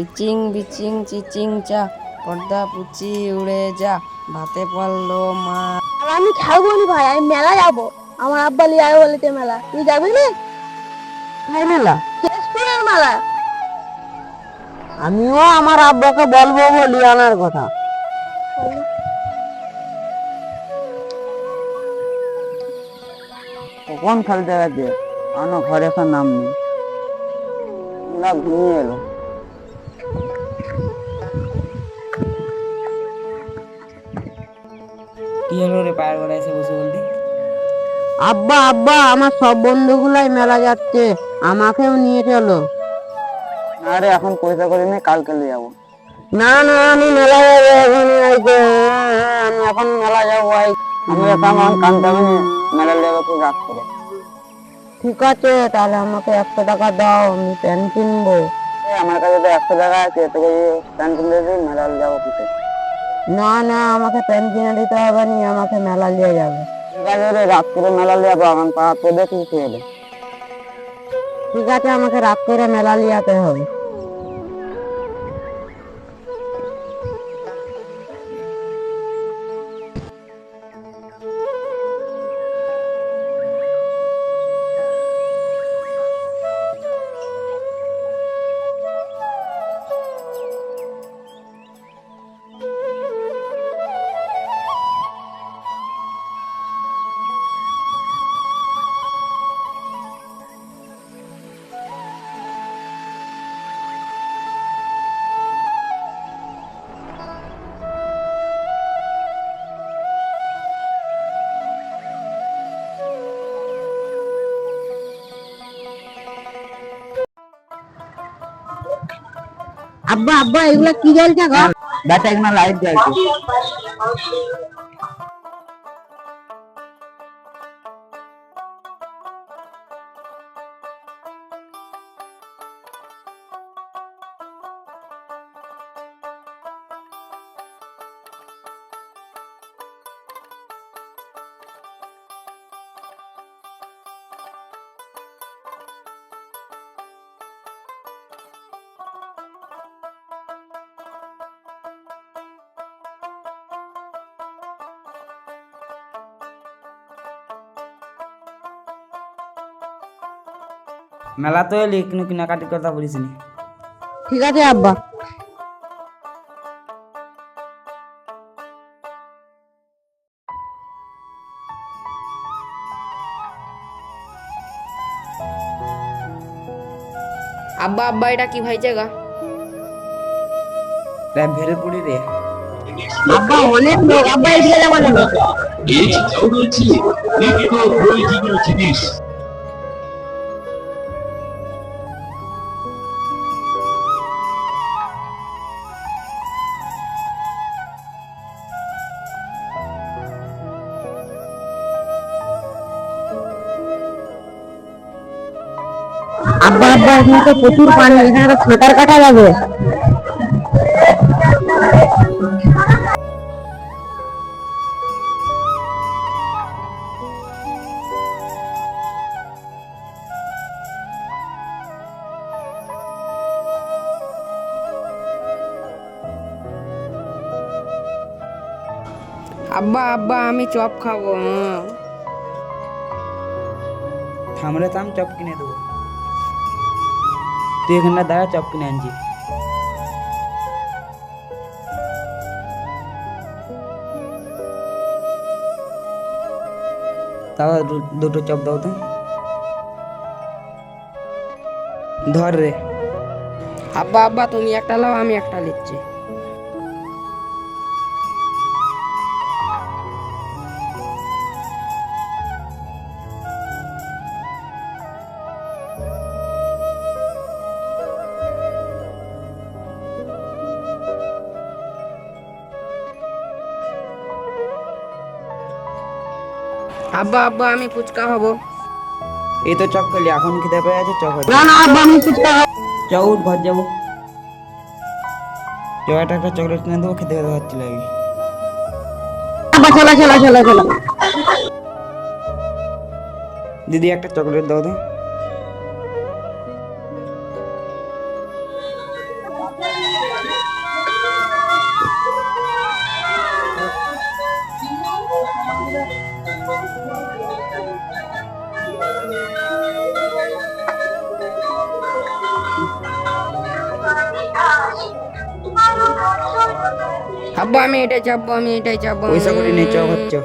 ইচিং বিচিং চিচিং চা, পর্দা পুচি উড়ে যা, ভাতে পারলো মা। আর আমি খাবো নি ভাই, আমি মেলা যাবো। আমার আব্বা লিয়ে আয় বলেছে মেলা, তুই যাবি না? ভাই মেলা, কেশপুরের মেলা। আমিও আমার আব্বাকে বলবো বলি আনার কথা। কখন খেলতে গেছে? আনো ঘরে এখন নাম নেই, না ঘুমিয়ে এলো। কি হলো রে, পায়ের গোড়ায় এসে বসে বললি? আব্বা আব্বা, আমার সব বন্ধুগুলাই মেলা যাচ্ছে, আমাকেও নিয়ে চলো। আরে এখন পয়সা করে নেই, কালকে নিয়ে যাবো। না না, আমি মেলা যাবো এখন, আমি এখন মেলা যাবো। আমি এখন কানতে হবে না, মেলা লেগে তুই রাত করে। ঠিক আছে, তাহলে আমাকে 100 টাকা দাও, আমি প্যান্ট কিনবো। আমার কাছে তো 100 টাকা আছে, তোকে প্যান্ট কিনতে দিই, মেলা যাবো কিসে? না না, আমাকে প্যান্ট কিনে দিতে হবে না, আমাকে মেলা নিয়ে যাবে। ঠিক আছে রে, রাত করে মেলা নিয়ে যাবো, এখন পা তো দেখি খেয়ে। ঠিক আছে, আমাকে রাত করে মেলা নিয়ে যেতে হবে। আব্বা আব্বা, এগুলা কি জ্বলছে গো? বেটা এখানে লাইট জ্বলছে। মেলা তো এলি, কিন্তু কেনাকাটি কথা বলিস নি। ঠিক আছে আব্বা। আব্বা আব্বা, এটা কি ভাই জায়গা? ভেরে পুরি রে। আব্বা অনেক লোক, আব্বা এদিকে যাবো না। এই চিন্তাও রয়েছে, এগুলো প্রয়োজনীয় জিনিস। আব্বা আব্বা, এখানে তো প্রচুর পানি, এখানে তো সাঁতার কাটা যাবে। আব্বা আব্বা, আমি চপ খাবো। থামরে থাম, চপ কিনে দেবো। তুই এখানটা দাঁড়া, চপ কিনে আনছি। তাও দুটো চপ দাও তো। ধর রে। আব্বা আব্বা, তুমি একটা লাও, আমি একটা নিচ্ছি। আব্বা আব্বা, আমি ফুচকা খাবো। এই তো চপ খেলি, এখন খেতে পেয়ে আছে, চপ হচ্ছে। না না আব্বা, আমি ফুচকা খাবো। চ উঠ, ঘর যাবো। চ, একটা চকলেট কিনে দেবো, খেতে খেতে হচ্ছে লাগে। আব্বা চলো চলো চলো চলো। দিদি, একটা চকলেট দাও তো। আব্বা আমি এটাই চাপবো, আমি এটাই চাপবো। পয়সা করে নিয়ে চ হচ্ছে।